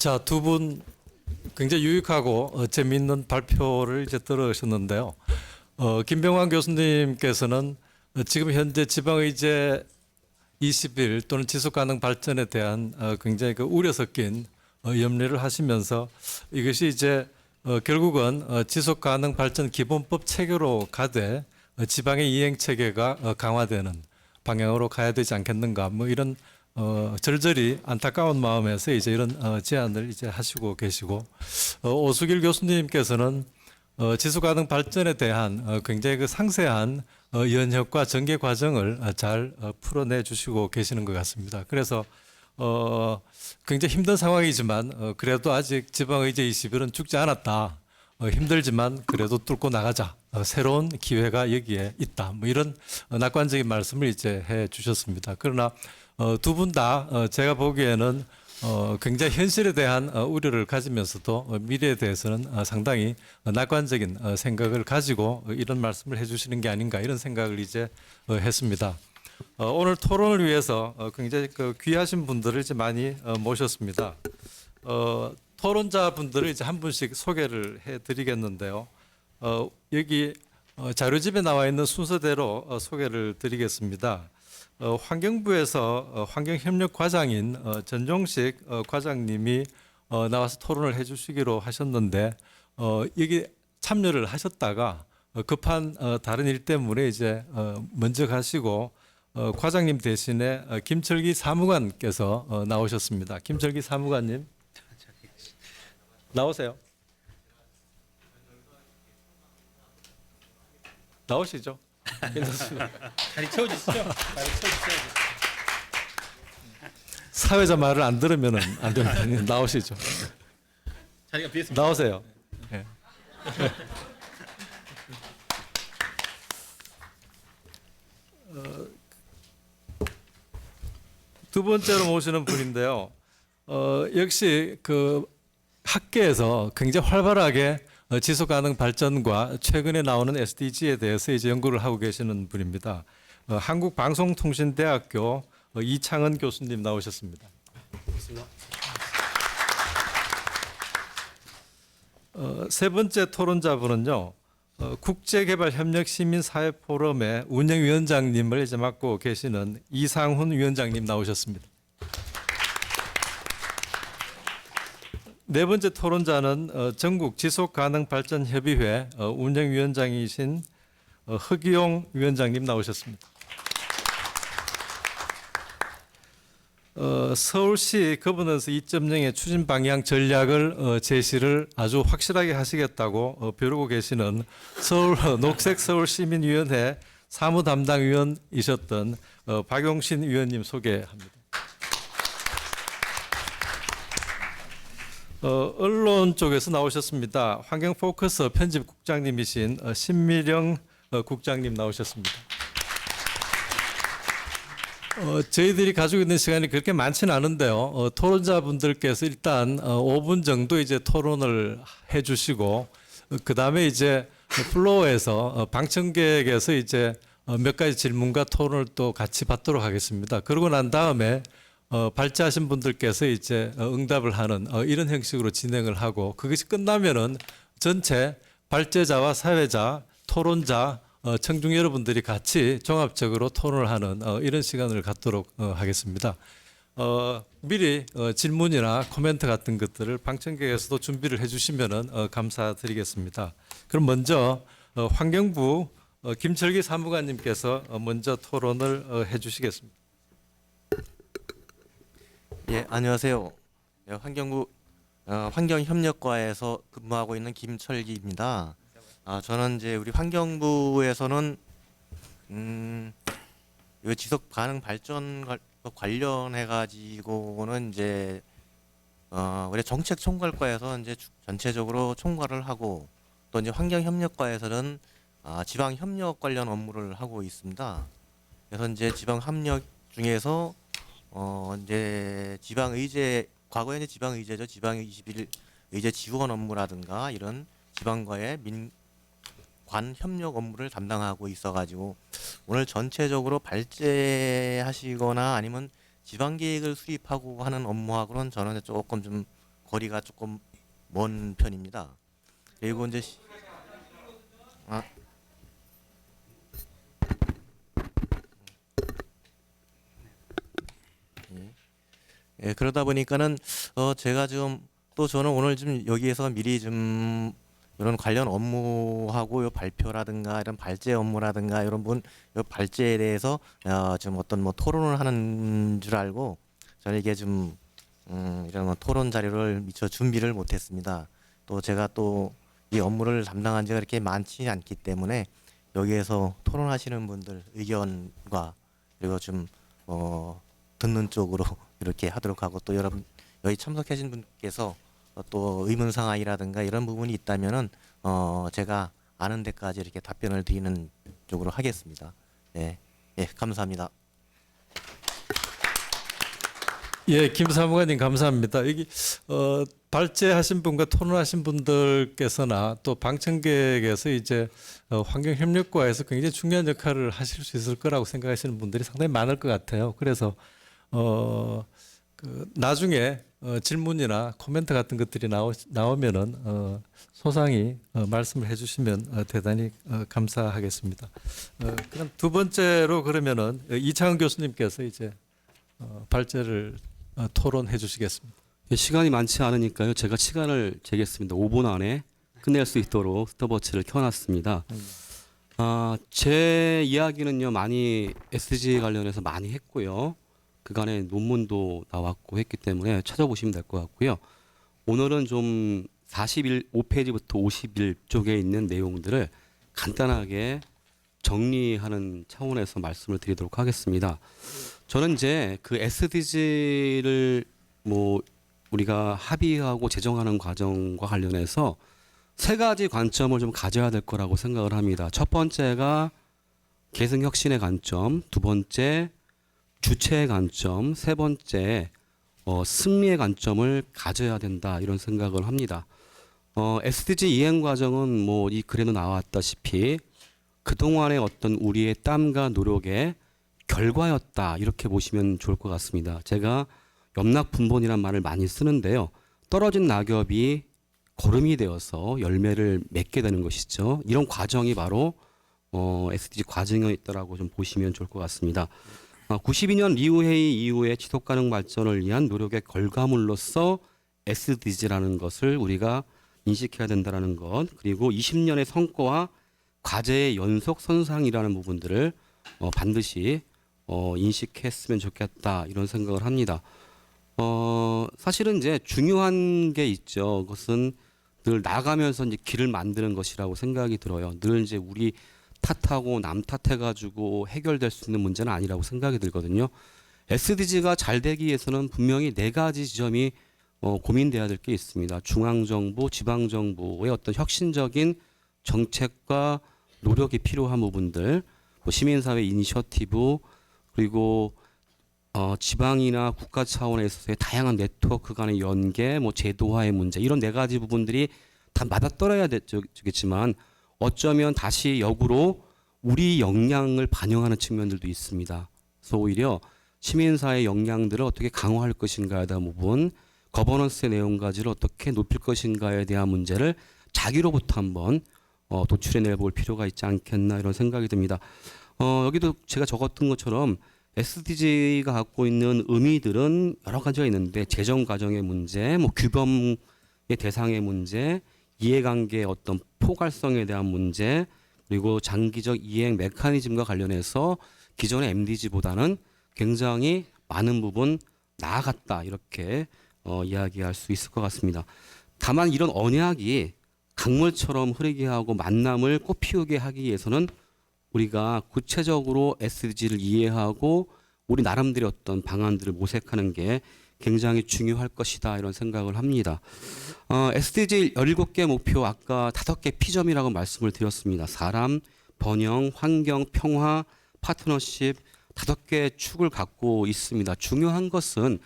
자, 두 분 굉장히 유익하고 재미있는 발표를 이제 들으셨는데요. 김병환 교수님께서는 지금 현재 지방의제 21 또는 지속가능 발전에 대한 굉장히 그 우려 섞인 염려를 하시면서 이것이 이제 결국은 지속가능 발전 기본법 체계로 가되 지방의 이행 체계가 강화되는 방향으로 가야 되지 않겠는가, 뭐 이런 절절히 안타까운 마음에서 이제 이런 제안을 이제 하시고 계시고, 오수길 교수님께서는 지속가능 발전에 대한 굉장히 그 상세한 연혁과 전개 과정을 잘 풀어내 주시고 계시는 것 같습니다. 그래서 굉장히 힘든 상황이지만 그래도 아직 지방의제 21은 죽지 않았다. 힘들지만 그래도 뚫고 나가자. 새로운 기회가 여기에 있다. 뭐 이런 낙관적인 말씀을 이제 해 주셨습니다. 그러나 두 분 다 제가 보기에는 굉장히 현실에 대한 우려를 가지면서도 미래에 대해서는 상당히 낙관적인 생각을 가지고 이런 말씀을 해주시는 게 아닌가, 이런 생각을 이제 했습니다. 오늘 토론을 위해서 굉장히 그 귀하신 분들을 이제 많이 모셨습니다. 토론자 분들을 이제 한 분씩 소개를 해드리겠는데요. 여기 자료집에 나와 있는 순서대로 소개를 드리겠습니다. 환경부에서 환경협력과장인 전종식 과장님이 나와서 토론을 해주시기로 하셨는데 여기 참여를 하셨다가 급한 다른 일 때문에 이제 먼저 가시고 과장님 대신에 김철기 사무관께서 나오셨습니다. 김철기 사무관님 나오세요. 나오시죠. 괜찮습니다. 다리 채워주시죠. 다리 채워주셔야죠. 사회자 말을 안 들으면 안 됩니다. 나오시죠. 자리가 비었습니다. 나오세요. 네. 두 번째로 모시는 분인데요. 역시 그 학계에서 굉장히 활발하게 지속가능 발전과 최근에 나오는 SDG에 대해서 이제 연구를 하고 계시는 분입니다. 한국방송통신대학교 이창은 교수님 나오셨습니다. 세 번째 토론자분은요, 국제개발협력시민사회포럼의 운영위원장님을 이제 맡고 계시는 이상훈 위원장님 나오셨습니다. 네 번째 토론자는 전국 지속가능발전협의회 운영위원장이신 허기용 위원장님 나오셨습니다. 서울시 거버넌스 2.0의 추진 방향 전략을 제시를 아주 확실하게 하시겠다고 벼르고 계시는 서울 녹색서울시민위원회 사무담당위원이셨던 박용신 위원님 소개합니다. 언론 쪽에서 나오셨습니다. 환경포커스 편집국장님이신 신미령 국장님 나오셨습니다. 저희들이 가지고 있는 시간이 그렇게 많지는 않은데요. 토론자분들께서 일단 5분 정도 이제 토론을 해주시고, 그 다음에 이제 플로어에서 방청객에서 이제 몇 가지 질문과 토론을 또 같이 받도록 하겠습니다. 그러고 난 다음에 발제하신 분들께서 이제 응답을 하는 이런 형식으로 진행을 하고, 그것이 끝나면은 전체 발제자와 사회자, 토론자, 청중 여러분들이 같이 종합적으로 토론을 하는 이런 시간을 갖도록 하겠습니다. 미리 질문이나 코멘트 같은 것들을 방청객에서도 준비를 해주시면은 감사드리겠습니다. 그럼 먼저 환경부 김철기 사무관님께서 먼저 토론을 해주시겠습니다. 예, 안녕하세요. 환경부 환경협력과에서 근무하고 있는 김철기입니다. 저는 이제 우리 환경부에서는 이 지속 가능 발전 관련해 가지고는 이제 우리 정책 총괄과에서 이제 전체적으로 총괄을 하고, 또 이제 환경협력과에서는 지방 협력 관련 업무를 하고 있습니다. 그래서 이제 지방 협력 중에서 이제 지방의제, 과거에 이제 지방의제죠. 지방21 의제 지원 업무라든가 이런 지방과의 민관 협력 업무를 담당하고 있어가지고, 오늘 전체적으로 발제하시거나 아니면 지방 계획을 수립하고 하는 업무하고는 저는 조금 좀 거리가 조금 먼 편입니다. 그리고 이제 예, 그러다 보니까는 제가 좀 또 저는 오늘 좀 여기에서 미리 좀 이런 관련 업무하고 요 발표라든가 이런 발제 업무라든가 이런 요 발제에 대해서 좀 어떤 뭐 토론을 하는 줄 알고 저는 이게 좀 이런 뭐 토론 자료를 미처 준비를 못했습니다. 또 제가 또 이 업무를 담당한 지가 그렇게 많지 않기 때문에 여기에서 토론하시는 분들 의견과 그리고 좀 듣는 쪽으로 이렇게 하도록 하고 또 여러분 여기 참석하신 분께서 또 의문 사항이라든가 이런 부분이 있다면은 제가 아는 데까지 이렇게 답변을 드리는 쪽으로 하겠습니다. 예, 예, 감사합니다. 예, 김 사무관님 감사합니다. 여기 발제하신 분과 토론하신 분들께서나 또 방청객에서 이제 환경협력과에서 굉장히 중요한 역할을 하실 수 있을 거라고 생각하시는 분들이 상당히 많을 것 같아요. 그래서 나중에 질문이나 코멘트 같은 것들이 나오면은 소상히 말씀을 해주시면 대단히 감사하겠습니다. 그럼 두 번째로 그러면은 이창은 교수님께서 이제 발제를 토론해 주시겠습니다. 시간이 많지 않으니까요. 제가 시간을 재겠습니다. 5분 안에 끝낼 수 있도록 스톱워치를 켜놨습니다. 제 이야기는요 많이 SDG 관련해서 많이 했고요. 그간에 논문도 나왔고 했기 때문에 찾아보시면 될 것 같고요. 오늘은 좀 45페이지부터 51쪽에 있는 내용들을 간단하게 정리하는 차원에서 말씀을 드리도록 하겠습니다. 저는 이제 그 SDG를 뭐 우리가 합의하고 제정하는 과정과 관련해서 세 가지 관점을 좀 가져야 될 거라고 생각을 합니다. 첫 번째가 계승혁신의 관점, 두 번째 주체의 관점, 세 번째 승리의 관점을 가져야 된다 이런 생각을 합니다. SDG 이행 과정은 뭐 이 글에도 나왔다시피 그동안의 어떤 우리의 땀과 노력의 결과였다 이렇게 보시면 좋을 것 같습니다. 제가 염락분본이란 말을 많이 쓰는데요. 떨어진 낙엽이 거름이 되어서 열매를 맺게 되는 것이죠. 이런 과정이 바로 SDG 과정이었다라고 좀 보시면 좋을 것 같습니다. 92년 리우 회의 이후에 지속 가능 발전을 위한 노력의 결과물로서 SDG라는 것을 우리가 인식해야 된다라는 것, 그리고 20년의 성과와 과제의 연속 선상이라는 부분들을 반드시 인식했으면 좋겠다 이런 생각을 합니다. 사실은 이제 중요한 게 있죠. 그것은 늘 나가면서 이제 길을 만드는 것이라고 생각이 들어요. 늘 이제 우리 탓하고 남 탓해가지고 해결될 수 있는 문제는 아니라고 생각이 들거든요. SDG가 잘 되기 위해서는 분명히 네 가지 지점이 고민돼야 될 게 있습니다. 중앙정부, 지방정부의 어떤 혁신적인 정책과 노력이 필요한 부분들, 시민사회 이니셔티브, 그리고 지방이나 국가 차원에 있어서의 다양한 네트워크 간의 연계, 뭐 제도화의 문제, 이런 네 가지 부분들이 다 맞아떨어야 되겠지만 어쩌면 다시 역으로 우리 역량을 반영하는 측면들도 있습니다. 그래서 오히려 시민사회 역량들을 어떻게 강화할 것인가에 대한 부분, 거버넌스의 내용까지를 어떻게 높일 것인가에 대한 문제를 자기로부터 한번 도출해내 볼 필요가 있지 않겠나 이런 생각이 듭니다. 여기도 제가 적었던 것처럼 SDG가 갖고 있는 의미들은 여러 가지가 있는데 재정 과정의 문제, 뭐 규범의 대상의 문제, 이해관계의 어떤 포괄성에 대한 문제, 그리고 장기적 이행 메커니즘과 관련해서 기존의 MDG보다는 굉장히 많은 부분 나아갔다 이렇게 이야기할 수 있을 것 같습니다. 다만 이런 언약이 강물처럼 흐르게 하고 만남을 꽃피우게 하기 위해서는 우리가 구체적으로 SDG를 이해하고 우리 나름대로 어떤 방안들을 모색하는 게 굉장히 중요할 것이다 이런 생각을 합니다. SDG 17개 목표 아까 5개 피점이라고 말씀을 드렸습니다. 사람, 번영, 환경, 평화, 파트너십 5개 축을 갖고 있습니다. 중요한 것은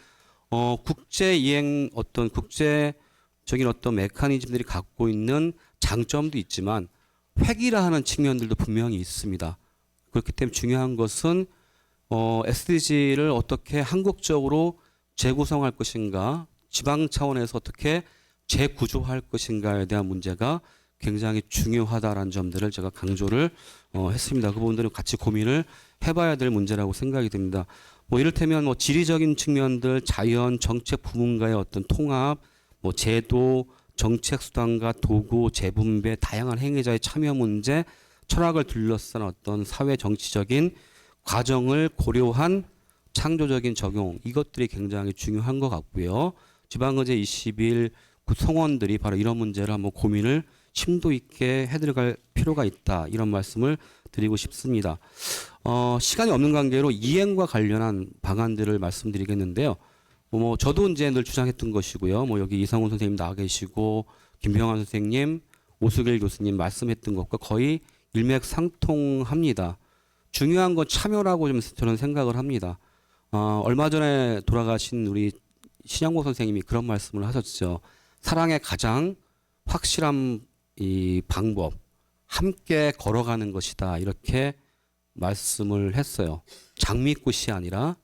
국제 이행 어떤 국제적인 어떤 메커니즘들이 갖고 있는 장점도 있지만 획일화 하는 측면들도 분명히 있습니다. 그렇기 때문에 중요한 것은 SDG를 어떻게 한국적으로 재구성할 것인가, 지방 차원에서 어떻게 재구조할 것인가에 대한 문제가 굉장히 중요하다라는 점들을 제가 강조를 했습니다. 그 부분들은 같이 고민을 해봐야 될 문제라고 생각이 듭니다. 뭐 이를테면 뭐 지리적인 측면들, 자연, 정책 부문과의 어떤 통합, 뭐 제도, 정책 수단과 도구, 재분배, 다양한 행위자의 참여 문제, 철학을 둘러싼 어떤 사회 정치적인 과정을 고려한 창조적인 적용, 이것들이 굉장히 중요한 것 같고요. 지방의제 20일 구성원들이 바로 이런 문제를 한번 고민을 심도 있게 해들어갈 필요가 있다, 이런 말씀을 드리고 싶습니다. 시간이 없는 관계로 이행과 관련한 방안들을 말씀드리겠는데요. 뭐 저도 이제 늘 주장했던 것이고요. 뭐 여기 이상훈 선생님 나와 계시고 김병환 선생님, 오수길 교수님 말씀했던 것과 거의 일맥상통합니다. 중요한 건 참여라고 좀 저는 생각을 합니다. 얼마 전에 돌아가신 우리 신영보 선생님이 그런 말씀을 하셨죠. 사랑의 가장 확실한 이 방법, 함께 걸어가는 것이다, 이렇게 말씀을 했어요. 장미꽃이 아니라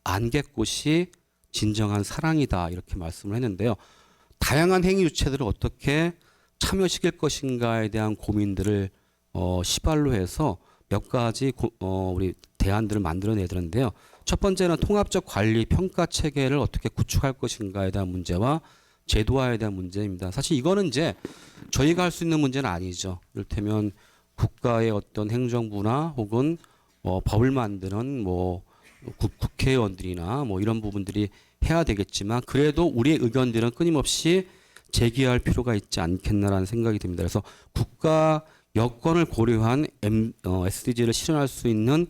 안개꽃이 진정한 사랑이다, 이렇게 말씀을 했는데요. 다양한 행위 주체들을 어떻게 참여시킬 것인가에 대한 고민들을 시발로 해서 몇 가지 우리 대안들을 만들어내야 되는데요. 첫 번째는 통합적 관리 평가 체계를 어떻게 구축할 것인가에 대한 문제와 제도화에 대한 문제입니다. 사실 이거는 이제 저희가 할 수 있는 문제는 아니죠. 이를테면 국가의 어떤 행정부나 혹은 법을 만드는 뭐 국회의원들이나 뭐 이런 부분들이 해야 되겠지만, 그래도 우리의 의견들은 끊임없이 제기할 필요가 있지 않겠나라는 생각이 듭니다. 그래서 국가 여건을 고려한 SDG를 실현할 수 있는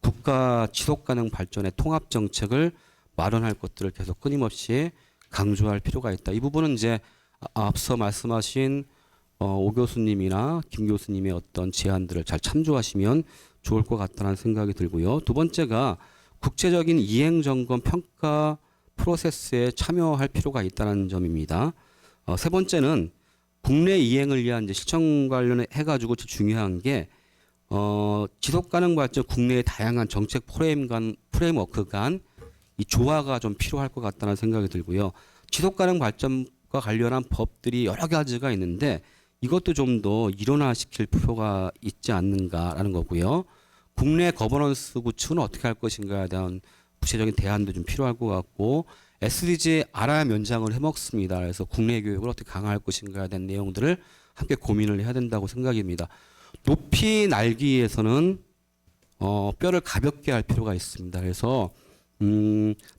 국가 지속가능 발전의 통합 정책을 마련할 것들을 계속 끊임없이 강조할 필요가 있다. 이 부분은 이제 앞서 말씀하신 오 교수님이나 김 교수님의 어떤 제안들을 잘 참조하시면 좋을 것 같다는 생각이 들고요. 두 번째가 국제적인 이행 점검 평가 프로세스에 참여할 필요가 있다는 점입니다. 세 번째는 국내 이행을 위한 이제 실천 관련해 가지고 중요한 게 지속 가능 발전 국내의 다양한 정책 프레임워크 간 이 조화가 좀 필요할 것 같다는 생각이 들고요. 지속 가능 발전과 관련한 법들이 여러 가지가 있는데 이것도 좀 더 일원화시킬 필요가 있지 않는가라는 거고요. 국내 거버넌스 구축은 어떻게 할 것인가에 대한 구체적인 대안도 좀 필요할 것 같고, SDG 알아야 면장을 해먹습니다. 그래서 국내 교육을 어떻게 강화할 것인가에 대한 내용들을 함께 고민을 해야 된다고 생각입니다. 높이 날기 위해서는 뼈를 가볍게 할 필요가 있습니다. 그래서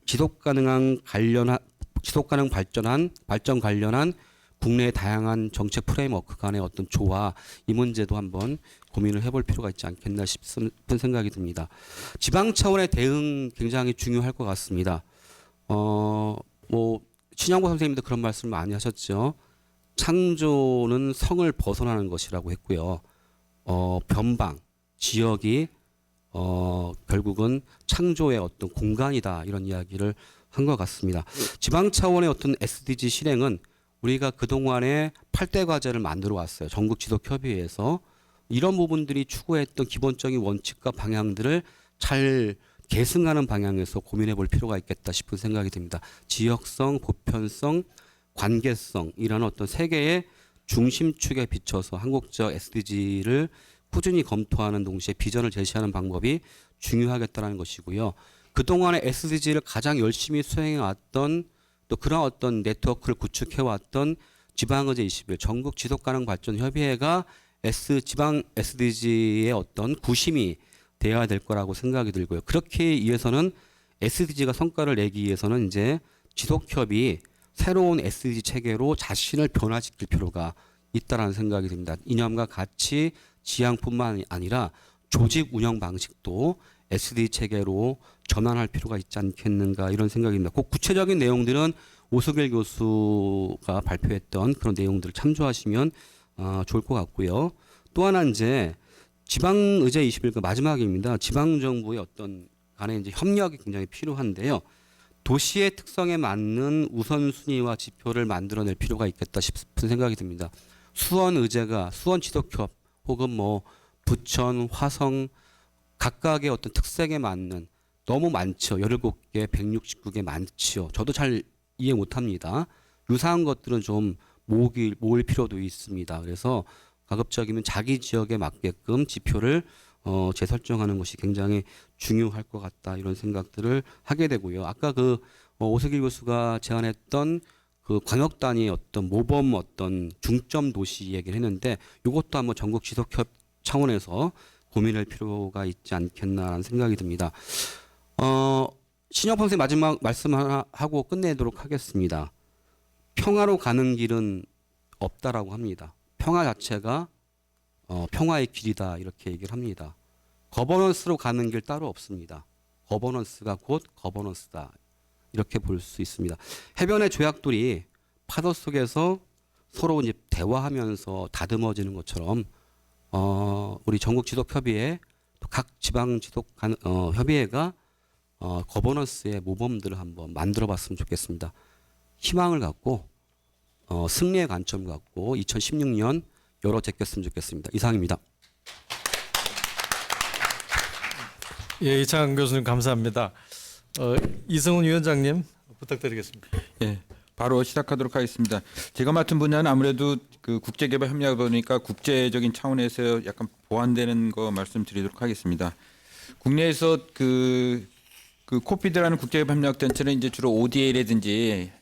지속 가능 발전 관련한 국내의 다양한 정책 프레임워크 간의 어떤 조화, 이 문제도 한번 고민을 해볼 필요가 있지 않겠나 싶은 생각이 듭니다. 지방 차원의 대응 굉장히 중요할 것 같습니다. 뭐 신영보 선생님도 그런 말씀을 많이 하셨죠. 창조는 성을 벗어나는 것이라고 했고요. 변방, 지역이 결국은 창조의 어떤 공간이다, 이런 이야기를 한 것 같습니다. 지방 차원의 어떤 SDG 실행은 우리가 그동안에 8대 과제를 만들어 왔어요. 전국지도협의회에서 이런 부분들이 추구했던 기본적인 원칙과 방향들을 잘 계승하는 방향에서 고민해 볼 필요가 있겠다 싶은 생각이 듭니다. 지역성, 보편성, 관계성이라는 어떤 세 개의 중심축에 비춰서 한국적 SDG를 꾸준히 검토하는 동시에 비전을 제시하는 방법이 중요하겠다는 것이고요. 그동안의 SDG를 가장 열심히 수행해왔던, 또 그런 어떤 네트워크를 구축해왔던 지방의제 20일 전국 지속가능발전협의회가 지방 SDG의 어떤 구심이 되어야 될 거라고 생각이 들고요. 그렇게 위해서는 SDG가 성과를 내기 위해서는 이제 지속협이 새로운 SDG 체계로 자신을 변화시킬 필요가 있다라는 생각이 듭니다. 이념과 가치, 지향뿐만 아니라 조직 운영 방식도 SDG 체계로 전환할 필요가 있지 않겠는가, 이런 생각입니다. 그 구체적인 내용들은 오수길 교수가 발표했던 그런 내용들을 참조하시면 좋을 것 같고요. 또 하나 이제 지방의제 21그 마지막입니다. 지방정부의 어떤 간의 이제 협력이 굉장히 필요한데요. 도시의 특성에 맞는 우선순위와 지표를 만들어낼 필요가 있겠다 싶은 생각이 듭니다. 수원의제가 수원지도협 혹은 뭐 부천, 화성 각각의 어떤 특색에 맞는, 너무 많죠. 17개, 169개 많죠. 저도 잘 이해 못합니다. 유사한 것들은 좀 모을 필요도 있습니다. 그래서 가급적이면 자기 지역에 맞게끔 지표를 재설정하는 것이 굉장히 중요할 것 같다 이런 생각들을 하게 되고요. 아까 그 오세길 교수가 제안했던 그 광역 단위의 어떤 모범 어떤 중점 도시 얘기를 했는데 이것도 한번 전국 지속협 차원에서 고민할 필요가 있지 않겠나라는 생각이 듭니다. 신영범 선생님 마지막 말씀 하나 하고 끝내도록 하겠습니다. 평화로 가는 길은 없다라고 합니다. 평화 자체가 평화의 길이다 이렇게 얘기를 합니다. 거버넌스로 가는 길 따로 없습니다. 거버넌스가 곧 거버넌스다 이렇게 볼 수 있습니다. 해변의 조약돌이 파도 속에서 서로 이제 대화하면서 다듬어지는 것처럼 우리 전국지독협의회 또 각 지방지독 협의회가 거버넌스의 모범들을 한번 만들어봤으면 좋겠습니다. 희망을 갖고 승리의 관점을 갖고 2016년 열어 제꼈으면 좋겠습니다. 이상입니다. 예, 이창 교수님 감사합니다. 이승훈 위원장님 부탁드리겠습니다. 예, 바로 시작하도록 하겠습니다. 제가 맡은 분야는 아무래도 그 국제개발 협력이다 보니까 국제적인 차원에서 약간 보완되는 거 말씀드리도록 하겠습니다. 국내에서 그 코피드라는 국제개발 협력 단체는 이제 주로 ODA라든지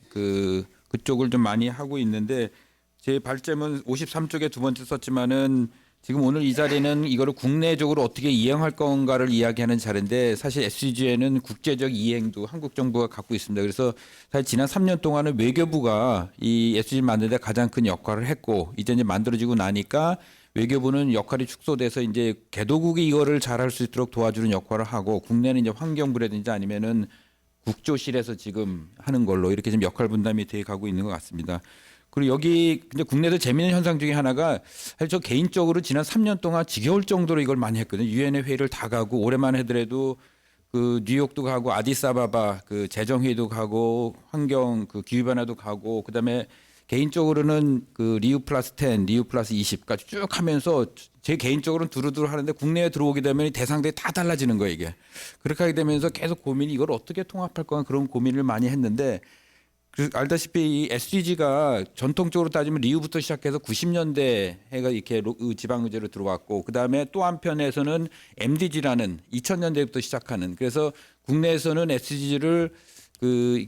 그쪽을 좀 많이 하고 있는데 제 발제문 53쪽에 두 번째 썼지만은 지금 오늘 이 자리는 이거를 국내적으로 어떻게 이행할 건가를 이야기하는 자리인데 사실 SDG에는 국제적 이행도 한국 정부가 갖고 있습니다. 그래서 사실 지난 3년 동안은 외교부가 이 SDG 만드는 데 가장 큰 역할을 했고 이제 만들어지고 나니까 외교부는 역할이 축소돼서 이제 개도국이 이거를 잘할 수 있도록 도와주는 역할을 하고 국내는 이제 환경부라든지 아니면은 국조실에서 지금 하는 걸로 이렇게 좀 역할 분담이 돼 가고 있는 것 같습니다. 그리고 여기 근데 국내에서 재미있는 현상 중에 하나가 사실 저 개인적으로 지난 3년 동안 지겨울 정도로 이걸 많이 했거든요. 유엔의 회의를 다 가고 올해만 하더라도 그 뉴욕도 가고 아디사바바 그 재정회의도 가고 환경 그 기후 변화도 가고 그다음에 개인적으로는 그 리우 플러스 10, 리우 플러스 20까지 쭉 하면서 제 개인적으로는 두루두루 하는데 국내에 들어오게 되면 대상들이 다 달라지는 거예요, 이게. 그렇게 하게 되면서 계속 고민이 이걸 어떻게 통합할 거냐 그런 고민을 많이 했는데 알다시피 이 SDG가 전통적으로 따지면 리우부터 시작해서 90년대 해가 이렇게 지방의제로 들어왔고 그다음에 또 한편에서는 MDG라는 2000년대부터 시작하는 그래서 국내에서는 SDG를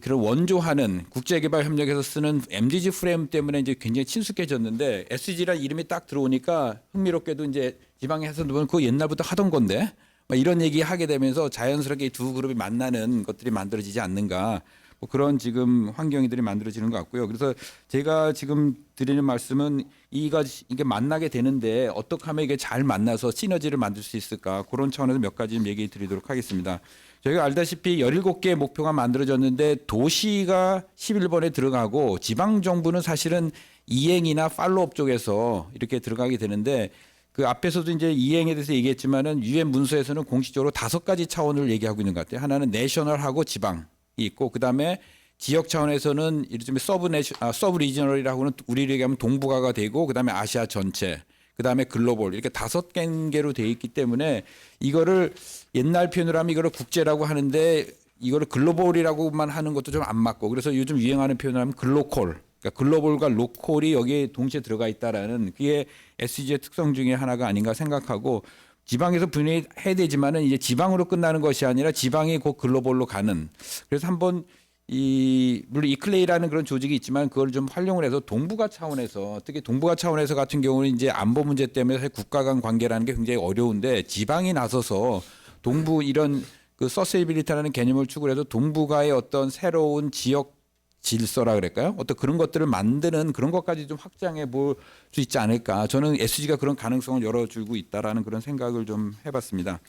그런 원조하는 국제개발협력에서 쓰는 MDG 프레임 때문에 이제 굉장히 친숙해졌는데 SDG라는 이름이 딱 들어오니까 흥미롭게도 이제 지방에서 보면 그거 옛날부터 하던 건데 막 이런 얘기 하게 되면서 자연스럽게 두 그룹이 만나는 것들이 만들어지지 않는가. 뭐 그런 지금 환경들이 만들어지는 것 같고요. 그래서 제가 지금 드리는 말씀은 이게 만나게 되는데 어떻게 하면 이게 잘 만나서 시너지를 만들 수 있을까 그런 차원에서 몇 가지 얘기 드리도록 하겠습니다. 저희가 알다시피 17개의 목표가 만들어졌는데 도시가 11번에 들어가고 지방정부는 사실은 이행이나 팔로업 쪽에서 이렇게 들어가게 되는데 그 앞에서도 이제 이행에 대해서 얘기했지만은 유엔 문서에서는 공식적으로 5가지 차원을 얘기하고 있는 것 같아요. 하나는 내셔널하고 지방. 있고 그다음에 지역 차원에서는 이를테면 서브 리저널이라고는 우리를 얘기하면 동북아가 되고 그다음에 아시아 전체 그다음에 글로벌 이렇게 5개로 되어 있기 때문에 이거를 옛날 표현으로 하면 이거를 국제라고 하는데 이거를 글로벌이라고만 하는 것도 좀 안 맞고 그래서 요즘 유행하는 표현을 하면 글로컬 그러니까 글로벌과 로컬이 여기에 동시에 들어가 있다라는 그게 SDG의 특성 중에 하나가 아닌가 생각하고 지방에서 분해해야 되지만은 이제 지방으로 끝나는 것이 아니라 지방이 곧 글로벌로 가는. 그래서 한번 물론 이클레이라는 그런 조직이 있지만 그걸 좀 활용을 해서 동북아 차원에서 특히 동북아 차원에서 같은 경우는 이제 안보 문제 때문에 사실 국가 간 관계라는 게 굉장히 어려운데 지방이 나서서 동부 이런 그 서스테이빌리티라는 개념을 추구해서 동북아의 어떤 새로운 지역 질서라 그럴까요? 어떤 그런 것들을 만드는 그런 것까지 좀 확장해 볼 수 있지 않을까. 저는 SDG가 그런 가능성을 열어주고 있다라는 그런 생각을 좀 해봤습니다.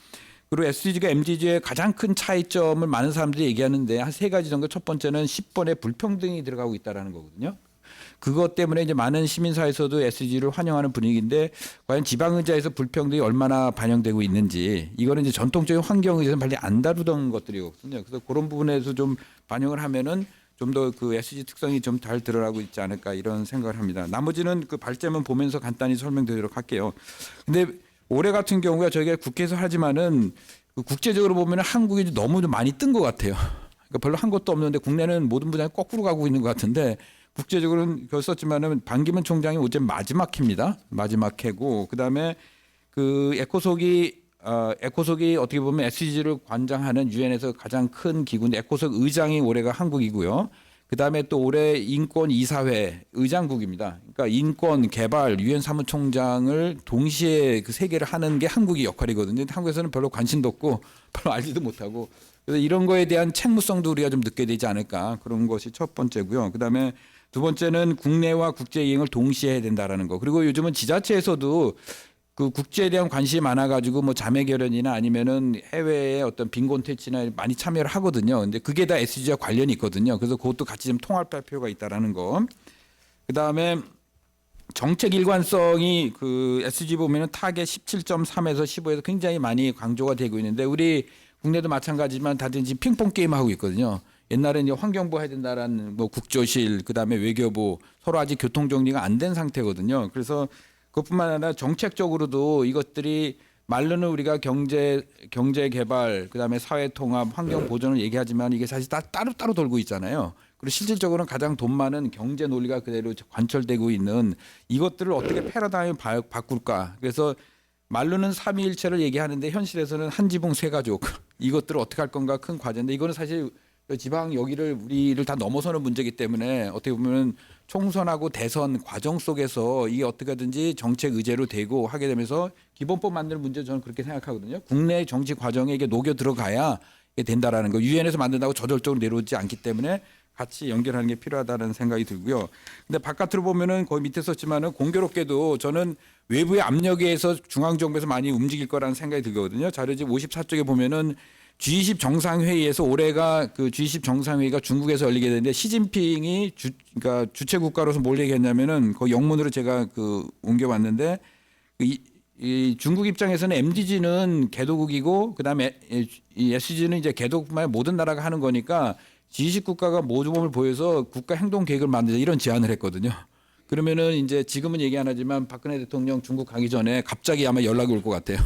그리고 SDG가 MDG의 가장 큰 차이점을 많은 사람들이 얘기하는데 한 3가지 정도. 첫 번째는 10번에 불평등이 들어가고 있다라는 거거든요. 그것 때문에 이제 많은 시민사회에서도 SDG를 환영하는 분위기인데 과연 지방의제에서 불평등이 얼마나 반영되고 있는지 이거는 이제 전통적인 환경의제에서는 빨리 안 다루던 것들이거든요. 그래서 그런 부분에서 좀 반영을 하면은 좀 더 그 SDG 특성이 좀 잘 드러나고 있지 않을까 이런 생각을 합니다. 나머지는 그 발제문 보면서 간단히 설명드리도록 할게요. 근데 올해 같은 경우가 저희가 국회에서 하지만은 그 국제적으로 보면 한국이 너무 많이 뜬 것 같아요. 그러니까 별로 한 것도 없는데 국내는 모든 분야에 거꾸로 가고 있는 것 같은데 국제적으로는 그랬었지만은 반기문 총장이 어제 마지막 해입니다. 마지막 해고 그다음에 그 에코속이 어떻게 보면 SDG를 관장하는 유엔에서 가장 큰 기구인데 에코속 의장이 올해가 한국이고요. 그다음에 또 올해 인권 이사회 의장국입니다. 그러니까 인권 개발 유엔 사무총장을 동시에 그 세 개를 하는 게 한국의 역할이거든요. 근데 한국에서는 별로 관심도 없고 별로 알지도 못하고 그래서 이런 거에 대한 책무성도 우리가 좀 느껴야 되지 않을까 그런 것이 첫 번째고요. 그다음에 두 번째는 국내와 국제 이행을 동시에 해야 된다라는 거. 그리고 요즘은 지자체에서도 그 국제에 대한 관심이 많아가지고 뭐 자매결연이나 아니면은 해외의 어떤 빈곤 퇴치나 많이 참여를 하거든요. 근데 그게 다 SDG와 관련이 있거든요. 그래서 그것도 같이 좀 통합할 필요가 있다라는 거. 그 다음에 정책 일관성이 그 SDG 보면은 타겟 17.3에서 15에서 굉장히 많이 강조가 되고 있는데 우리 국내도 마찬가지지만 다들 지금 핑퐁 게임 하고 있거든요. 옛날에는 이제 환경부 해야 된다라는 뭐 국조실 그다음에 외교부 서로 아직 교통 정리가 안 된 상태거든요. 그래서 그것뿐만 아니라 정책적으로도 이것들이 말로는 우리가 경제 개발 그다음에 사회 통합 환경 보전을 얘기하지만 이게 사실 다 따로따로 돌고 있잖아요. 그리고 실질적으로는 가장 돈 많은 경제 논리가 그대로 관철되고 있는 이것들을 어떻게 패러다임을 바꿀까. 그래서 말로는 삼위일체를 얘기하는데 현실에서는 한 지붕 세 가족 이것들을 어떻게 할 건가 큰 과제인데 이거는 사실 지방 여기를 우리를 다 넘어서는 문제이기 때문에 어떻게 보면 총선하고 대선 과정 속에서 이게 어떻게든지 정책 의제로 되고 하게 되면서 기본법 만드는 문제 저는 그렇게 생각하거든요. 국내 정치 과정에 이게 녹여 들어가야 이게 된다라는 거. 유엔에서 만든다고 저절적으로 내려오지 않기 때문에 같이 연결하는 게 필요하다는 생각이 들고요. 근데 바깥으로 보면은 거의 밑에 썼지만은 공교롭게도 저는 외부의 압력에 의해서 중앙정부에서 많이 움직일 거라는 생각이 들거든요. 자료 지금 54쪽에 보면은 G20 정상회의에서 올해가 그 G20 정상회의가 중국에서 열리게 되는데 시진핑이 그러니까 주최 국가로서 뭘 얘기했냐면은 그 영문으로 제가 그 옮겨봤는데 이 중국 입장에서는 MDG는 개도국이고 그다음에 이 SDG는 이제 개도국만의 모든 나라가 하는 거니까 G20 국가가 모범을 보여서 국가 행동 계획을 만들자 이런 제안을 했거든요. 그러면은 이제 지금은 얘기 안 하지만 박근혜 대통령 중국 가기 전에 갑자기 아마 연락이 올 것 같아요.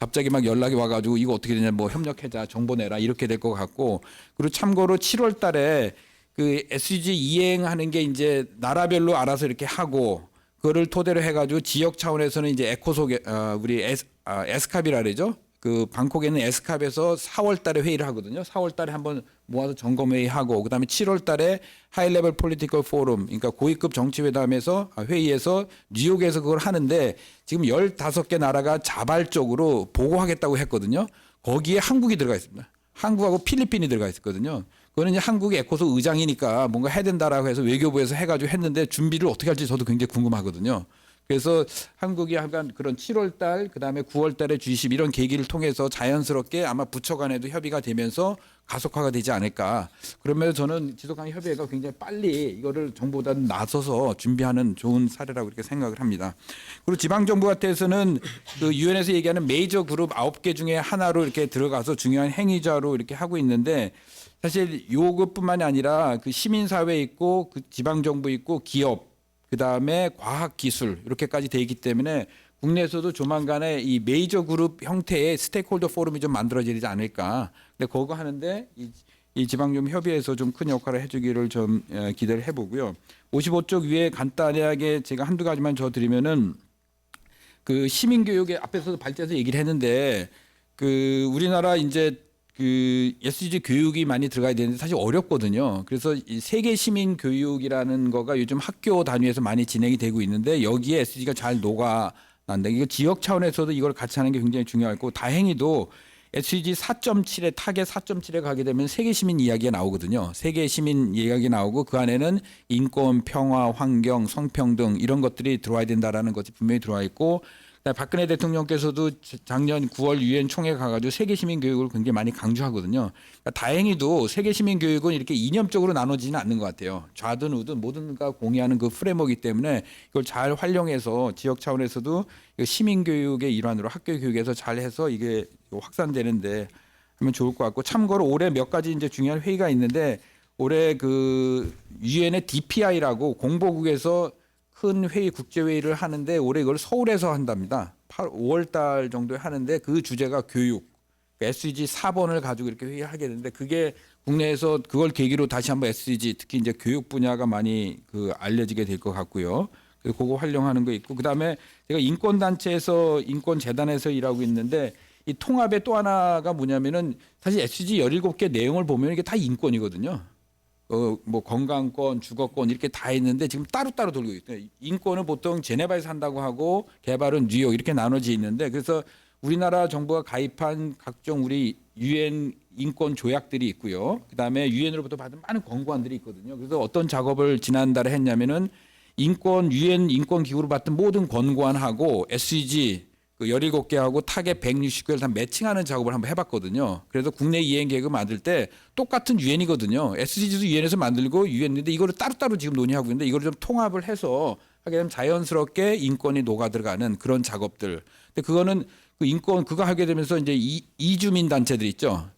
갑자기 막 연락이 와가지고 이거 어떻게 되냐 뭐 협력해자 정보 내라 이렇게 될 것 같고 그리고 참고로 7월 달에 그 SDG 이행하는 게 이제 나라별로 알아서 이렇게 하고 그거를 토대로 해가지고 지역 차원에서는 이제 에코속에 우리 에스캅이라 그러죠. 그 방콕에 있는 에스캅에서 4월 달에 회의를 하거든요. 4월 달에 한번 모아서 점검회의 하고 그다음에 7월 달에 하이레벨 폴리티컬 포럼 그러니까 고위급 정치회담에서 회의에서 뉴욕에서 그걸 하는데 지금 15개 나라가 자발적으로 보고하겠다고 했거든요. 거기에 한국이 들어가 있습니다. 한국하고 필리핀이 들어가 있었거든요. 그거는 이제 한국의 에코소 의장이니까 뭔가 해야 된다라고 해서 외교부에서 해가지고 했는데 준비를 어떻게 할지 저도 굉장히 궁금하거든요. 그래서 한국이 약간 그런 7월 달 그다음에 9월 달에 G20 이런 계기를 통해서 자연스럽게 아마 부처 간에도 협의가 되면서 가속화가 되지 않을까. 그러면 저는 지속가능 협의회가 굉장히 빨리 이거를 정부보다 나서서 준비하는 좋은 사례라고 이렇게 생각을 합니다. 그리고 지방정부 같아서는 그 유엔에서 얘기하는 메이저 그룹 9개 중에 하나로 이렇게 들어가서 중요한 행위자로 이렇게 하고 있는데 사실 요것뿐만이 아니라 그 시민사회 있고 그 지방정부 있고 기업 그다음에 과학기술 이렇게까지 돼 있기 때문에 국내에서도 조만간에 이 메이저 그룹 형태의 스테이크홀더 포럼이 좀 만들어지지 않을까. 근데 그거 하는데 이 지방정부 협의회에서 좀 큰 역할을 해주기를 좀 기대를 해보고요. 55쪽 위에 간단하게 제가 한두 가지만 저 드리면은 그 시민교육에 앞에서도 발제해서 얘기를 했는데 그 우리나라 이제 그 SDG 교육이 많이 들어가야 되는데 사실 어렵거든요. 그래서 이 세계 시민 교육이라는 거가 요즘 학교 단위에서 많이 진행이 되고 있는데 여기에 SDG가 잘 녹아난다. 이거 지역 차원에서도 이걸 같이 하는 게 굉장히 중요하고 다행히도 SDG 4.7에 타겟 4.7에 가게 되면 세계 시민 이야기가 나오거든요. 세계 시민 이야기 나오고 그 안에는 인권, 평화, 환경, 성평등 이런 것들이 들어와야 된다라는 것이 분명히 들어와 있고 박근혜 대통령께서도 작년 9월 유엔 총회 가가지고 세계 시민 교육을 굉장히 많이 강조하거든요. 그러니까 다행히도 세계 시민 교육은 이렇게 이념적으로 나눠지지는 않는 것 같아요. 좌든 우든 모든가 공유하는 그 프레임워크이기 때문에 이걸 잘 활용해서 지역 차원에서도 시민 교육의 일환으로 학교 교육에서 잘 해서 이게 확산되는데 하면 좋을 것 같고 참고로 올해 몇 가지 이제 중요한 회의가 있는데 올해 그 유엔의 DPI라고 공보국에서 큰 회의 국제회의를 하는데 올해 이걸 서울에서 한답니다. 5월 달 정도에 하는데 그 주제가 교육. SDG 4번을 가지고 이렇게 회의를 하게 되는데 그게 국내에서 그걸 계기로 다시 한번 SDG 특히 이제 교육 분야가 많이 그 알려지게 될 것 같고요. 그래서 그거 활용하는 거 있고 그다음에 제가 인권 단체에서 인권 재단에서 일하고 있는데 이 통합의 또 하나가 뭐냐면은 사실 SDG 17개 내용을 보면 이게 다 인권이거든요. 뭐 건강권, 주거권 이렇게 다 있는데 지금 따로따로 돌고 있어요. 인권은 보통 제네바에서 한다고 하고 개발은 뉴욕 이렇게 나눠져 있는데 그래서 우리나라 정부가 가입한 각종 우리 유엔 인권 조약들이 있고요. 그다음에 유엔으로부터 받은 많은 권고안들이 있거든요. 그래서 어떤 작업을 지난달에 했냐면은 인권 유엔 인권 기구로 받은 모든 권고안하고 SDG 그 17개하고 타겟 169개를 다 매칭하는 작업을 한번 해봤거든요. 그래서 국내 이행 계획을 만들 때 똑같은 유엔이거든요. SDG도 유엔에서 만들고 유엔인데 이거를 따로따로 지금 논의하고 있는데 이거를 좀 통합을 해서 하게 되면 자연스럽게 인권이 녹아 들어가는 그런 작업들. 근데 그거는 그 인권 그거 하게 되면서 이제 이주민 단체들 있죠.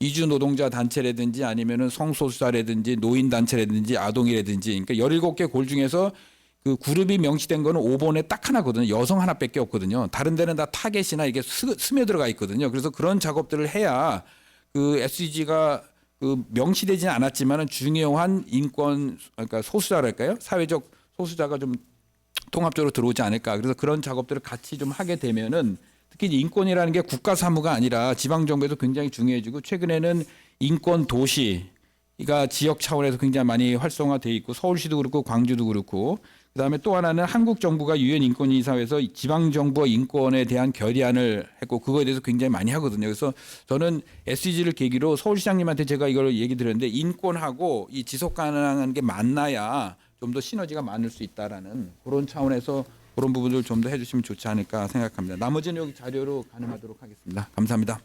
이주 노동자 단체라든지 아니면은 성소수자라든지 노인 단체라든지 아동이라든지 그러니까 17개 골 중에서 그 그룹이 명시된 거는 5번에 딱 하나거든요. 여성 하나밖에 없거든요. 다른 데는 다 타겟이나 이게 스며들어가 있거든요. 그래서 그런 작업들을 해야 그 SDG가 그 명시되지는 않았지만은 중요한 인권 그러니까 소수자랄까요? 사회적 소수자가 좀 통합적으로 들어오지 않을까. 그래서 그런 작업들을 같이 좀 하게 되면은 특히 인권이라는 게 국가 사무가 아니라 지방 정부에도 굉장히 중요해지고 최근에는 인권 도시가 지역 차원에서 굉장히 많이 활성화돼 있고 서울시도 그렇고 광주도 그렇고 그다음에 또 하나는 한국 정부가 유엔 인권이사회에서 지방 정부와 인권에 대한 결의안을 했고 그거에 대해서 굉장히 많이 하거든요. 그래서 저는 SDG를 계기로 서울시장님한테 제가 이걸 얘기 드렸는데 인권하고 이 지속 가능한 게 만나야 좀 더 시너지가 많을 수 있다라는 그런 차원에서 그런 부분을 좀 더 해주시면 좋지 않을까 생각합니다. 나머지는 여기 자료로 가능하도록 하겠습니다. 감사합니다.